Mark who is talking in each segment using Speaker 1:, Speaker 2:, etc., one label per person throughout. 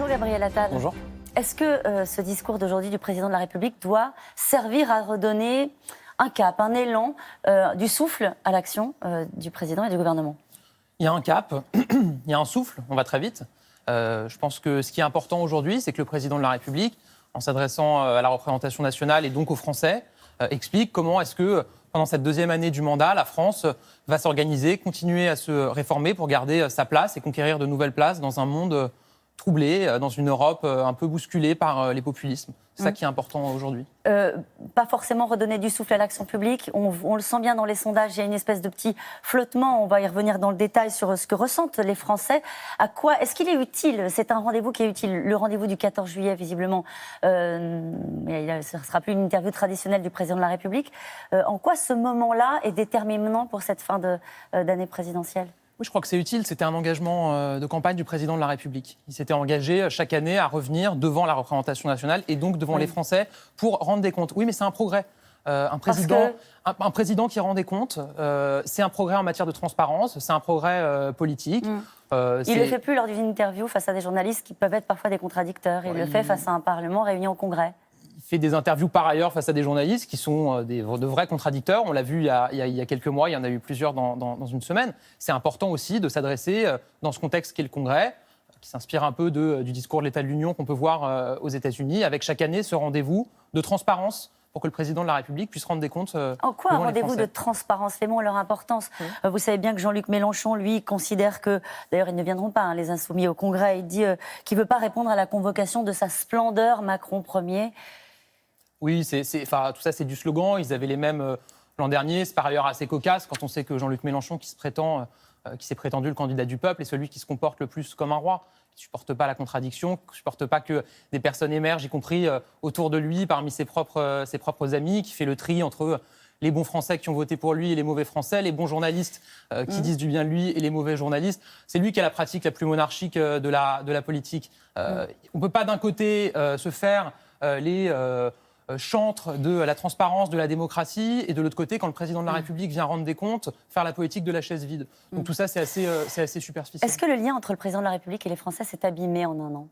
Speaker 1: Gabriel Attal.
Speaker 2: Bonjour.
Speaker 1: Est-ce que ce discours d'aujourd'hui du président de la République doit servir à redonner un cap, un élan, du souffle à l'action du président et du gouvernement?
Speaker 2: Il y a un cap, il y a un souffle, on va très vite. Je pense que ce qui est important aujourd'hui, c'est que le président de la République, en s'adressant à la représentation nationale et donc aux Français, explique comment est-ce que, pendant cette deuxième année du mandat, la France va s'organiser, continuer à se réformer pour garder sa place et conquérir de nouvelles places dans un monde troublé, dans une Europe un peu bousculée par les populismes. C'est ça qui est important aujourd'hui.
Speaker 1: Pas forcément redonner du souffle à l'action publique. On le sent bien dans les sondages, il y a une espèce de petit flottement. On va y revenir dans le détail sur ce que ressentent les Français. À quoi est-ce qu'il est utile? C'est un rendez-vous qui est utile. Le rendez-vous du 14 juillet, visiblement, ce ne sera plus une interview traditionnelle du président de la République. En quoi ce moment-là est déterminant pour cette fin d'année présidentielle?
Speaker 2: Oui, je crois que c'est utile. C'était un engagement de campagne du président de la République. Il s'était engagé chaque année à revenir devant la représentation nationale et donc devant les Français pour rendre des comptes. Oui, mais c'est un progrès. Un président qui rend des comptes, c'est un progrès en matière de transparence, c'est un progrès politique.
Speaker 1: Il ne le fait plus lors d'une interview face à des journalistes qui peuvent être parfois des contradicteurs. Il le fait face à un Parlement réuni en congrès.
Speaker 2: Il fait des interviews par ailleurs face à des journalistes qui sont de vrais contradicteurs. On l'a vu il y a quelques mois, il y en a eu plusieurs dans une semaine. C'est important aussi de s'adresser dans ce contexte qu'est le Congrès, qui s'inspire un peu du discours de l'État de l'Union qu'on peut voir aux États-Unis, avec chaque année ce rendez-vous de transparence pour que le président de la République puisse rendre des comptes.
Speaker 1: En quoi un rendez-vous de transparence? Les mots ont leur importance. Vous savez bien que Jean-Luc Mélenchon, lui, considère que, d'ailleurs, ils ne viendront pas, les insoumis au Congrès. Il dit qu'il ne veut pas répondre à la convocation de sa splendeur Macron Ier.
Speaker 2: Oui, tout ça, c'est du slogan. Ils avaient les mêmes l'an dernier. C'est par ailleurs assez cocasse quand on sait que Jean-Luc Mélenchon, qui s'est prétendu le candidat du peuple, est celui qui se comporte le plus comme un roi, qui ne supporte pas la contradiction, qui ne supporte pas que des personnes émergent, y compris autour de lui, parmi ses propres amis, qui fait le tri entre les bons Français qui ont voté pour lui et les mauvais Français, les bons journalistes qui disent du bien de lui et les mauvais journalistes. C'est lui qui a la pratique la plus monarchique de la politique. On ne peut pas d'un côté se faire les chantre de la transparence, de la démocratie, et de l'autre côté, quand le président de la République vient rendre des comptes, faire la politique de la chaise vide. Donc tout ça, c'est assez superficiel.
Speaker 1: Est-ce que le lien entre le président de la République et les Français s'est abîmé en un an?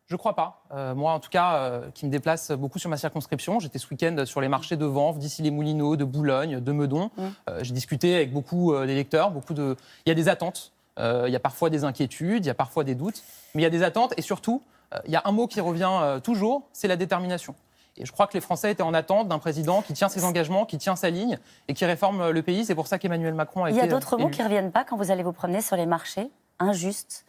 Speaker 2: Je ne crois pas. Moi, en tout cas, qui me déplace beaucoup sur ma circonscription, j'étais ce week-end sur les marchés de Vanves, d'Issy-les-Moulineaux, de Boulogne, de Meudon. J'ai discuté avec beaucoup d'électeurs, il y a des attentes, il y a parfois des inquiétudes, il y a parfois des doutes, mais il y a des attentes, et surtout, il y a un mot qui revient toujours, c'est la détermination. Et je crois que les Français étaient en attente d'un président qui tient ses engagements, qui tient sa ligne et qui réforme le pays. C'est pour ça qu'Emmanuel Macron a été
Speaker 1: élu. Il y a d'autres mots
Speaker 2: élu.
Speaker 1: qui ne reviennent pas quand vous allez vous promener sur les marchés? Injuste,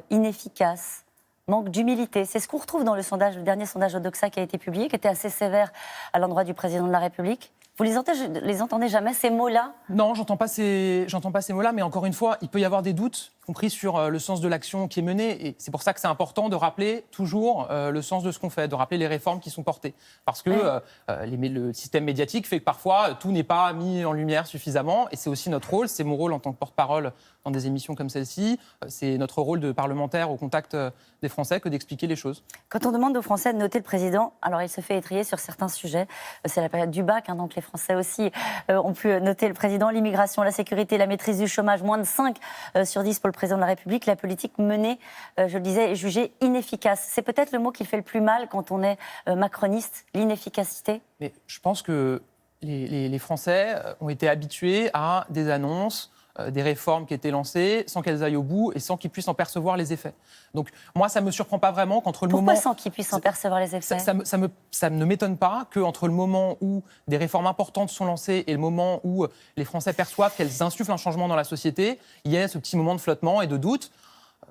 Speaker 1: inefficace, manque d'humilité. C'est ce qu'on retrouve dans le dernier sondage Odoxa qui a été publié, qui était assez sévère à l'endroit du président de la République. Vous les entendez jamais, ces mots-là?
Speaker 2: Non, j'entends pas ces mots-là, mais encore une fois, il peut y avoir des doutes, y compris sur le sens de l'action qui est menée. Et c'est pour ça que c'est important de rappeler toujours le sens de ce qu'on fait, de rappeler les réformes qui sont portées. Parce que le système médiatique fait que parfois, tout n'est pas mis en lumière suffisamment. Et c'est aussi notre rôle, c'est mon rôle en tant que porte-parole dans des émissions comme celle-ci. C'est notre rôle de parlementaire au contact des Français que d'expliquer les choses.
Speaker 1: Quand on demande aux Français de noter le président, alors il se fait étriller sur certains sujets. C'est la période du bac, donc les Français aussi ont pu noter le président. L'immigration, la sécurité, la maîtrise du chômage, moins de 5 sur 10 pour le président de la République. La politique menée, je le disais, est jugée inefficace. C'est peut-être le mot qui fait le plus mal quand on est macroniste, l'inefficacité.
Speaker 2: Mais je pense que les Français ont été habitués à des annonces, des réformes qui étaient lancées sans qu'elles aillent au bout et sans qu'ils puissent en percevoir les effets. Donc moi, ça ne me surprend pas vraiment qu'entre le moment...
Speaker 1: Pourquoi sans qu'ils puissent en percevoir les effets?
Speaker 2: Ça ne m'étonne pas qu'entre le moment où des réformes importantes sont lancées et le moment où les Français perçoivent qu'elles insufflent un changement dans la société, il y ait ce petit moment de flottement et de doute.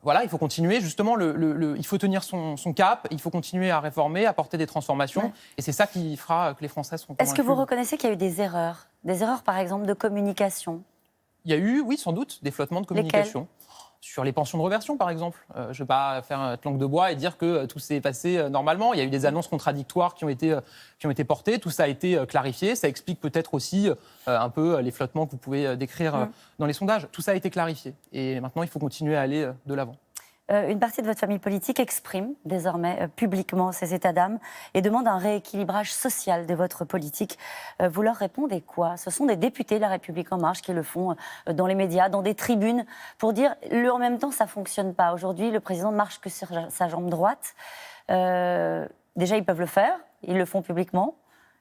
Speaker 2: Voilà, il faut continuer, justement, il faut tenir son cap, il faut continuer à réformer, à porter des transformations, et c'est ça qui fera que les Français seront convaincus.
Speaker 1: Est-ce que vous reconnaissez qu'il y a eu des erreurs? Des erreurs, par exemple, de communication?
Speaker 2: Il y a eu, oui, sans doute, des flottements de communication. Sur les pensions de réversion, par exemple. Je ne vais pas faire langue de bois et dire que tout s'est passé normalement. Il y a eu des annonces contradictoires qui ont été portées. Tout ça a été clarifié. Ça explique peut-être aussi un peu les flottements que vous pouvez décrire dans les sondages. Tout ça a été clarifié. Et maintenant, il faut continuer à aller de l'avant.
Speaker 1: Une partie de votre famille politique exprime désormais publiquement ces états d'âme et demande un rééquilibrage social de votre politique. Vous leur répondez quoi? Ce sont des députés de La République En Marche qui le font dans les médias, dans des tribunes, pour dire en même temps ça ne fonctionne pas. Aujourd'hui, le président ne marche que sur sa jambe droite. Déjà, ils peuvent le faire, ils le font publiquement.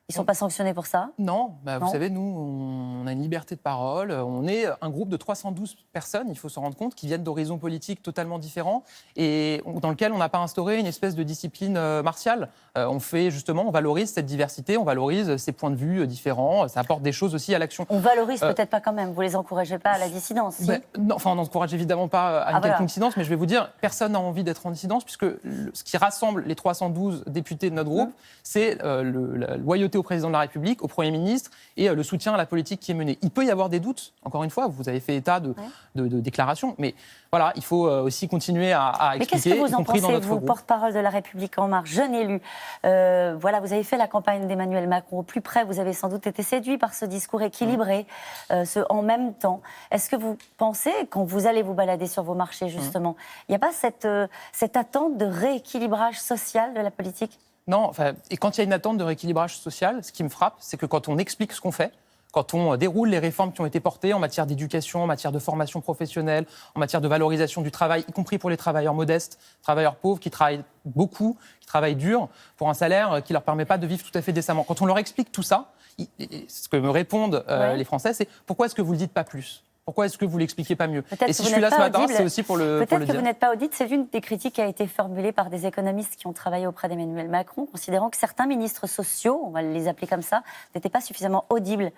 Speaker 1: Ils ne sont pas sanctionnés pour ça?
Speaker 2: Non,
Speaker 1: Non.
Speaker 2: vous savez, nous, on a une liberté de parole. On est un groupe de 312 personnes, il faut se rendre compte, qui viennent d'horizons politiques totalement différents et dans lequel on n'a pas instauré une espèce de discipline martiale. On fait justement, on valorise cette diversité, on valorise ces points de vue différents. Ça apporte des choses aussi à l'action.
Speaker 1: On valorise peut-être pas quand même. Vous les encouragez pas à la dissidence? Si.
Speaker 2: Non, enfin, on n'encourage évidemment pas à une quelconque dissidence, mais je vais vous dire, personne n'a envie d'être en dissidence, puisque ce qui rassemble les 312 députés de notre groupe, c'est la loyauté au président de la République, au Premier ministre et le soutien à la politique qui est menée. Il peut y avoir des doutes, encore une fois, vous avez fait état de déclarations, mais voilà, il faut aussi continuer à expliquer.
Speaker 1: Mais qu'est-ce que vous en pensez, vous, porte-parole de La République En Marche, jeune élu, voilà, vous avez fait la campagne d'Emmanuel Macron au plus près, vous avez sans doute été séduit par ce discours équilibré, ce en même temps. Est-ce que vous pensez, quand vous allez vous balader sur vos marchés, justement, il n'y a pas cette attente de rééquilibrage social de la politique?
Speaker 2: Non, et quand il y a une attente de rééquilibrage social, ce qui me frappe, c'est que quand on explique ce qu'on fait, quand on déroule les réformes qui ont été portées en matière d'éducation, en matière de formation professionnelle, en matière de valorisation du travail, y compris pour les travailleurs modestes, travailleurs pauvres qui travaillent beaucoup, qui travaillent dur, pour un salaire qui ne leur permet pas de vivre tout à fait décemment. Quand on leur explique tout ça, ce que me répondent les Français, c'est « Pourquoi est-ce que vous ne le dites pas plus ? Pourquoi est-ce que vous ne l'expliquez pas mieux ?» Et si je suis là ce matin, c'est aussi pour le dire.
Speaker 1: Peut-être que vous n'êtes pas audible. C'est une des critiques qui a été formulée par des économistes qui ont travaillé auprès d'Emmanuel Macron, considérant que certains ministres sociaux, on va les appeler comme ça, n'étaient pas suffisamment audibles.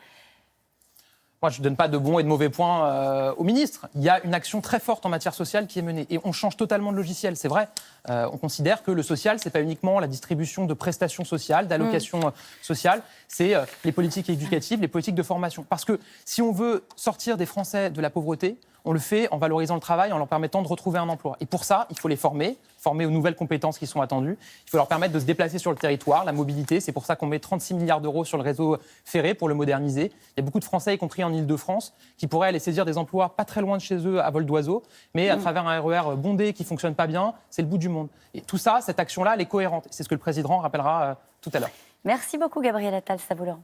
Speaker 2: Moi, je ne donne pas de bons et de mauvais points au ministre. Il y a une action très forte en matière sociale qui est menée. Et on change totalement de logiciel, c'est vrai. On considère que le social, ce n'est pas uniquement la distribution de prestations sociales, d'allocations sociales, c'est les politiques éducatives, les politiques de formation. Parce que si on veut sortir des Français de la pauvreté, on le fait en valorisant le travail, en leur permettant de retrouver un emploi. Et pour ça, il faut les former aux nouvelles compétences qui sont attendues. Il faut leur permettre de se déplacer sur le territoire, la mobilité. C'est pour ça qu'on met 36 milliards d'euros sur le réseau ferré pour le moderniser. Il y a beaucoup de Français, y compris en Ile-de-France, qui pourraient aller saisir des emplois pas très loin de chez eux à vol d'oiseau, mais à travers un RER bondé qui ne fonctionne pas bien, c'est le bout du monde. Et tout ça, cette action-là, elle est cohérente. C'est ce que le président rappellera tout à l'heure.
Speaker 1: Merci beaucoup, Gabriel Attal, Savoulan.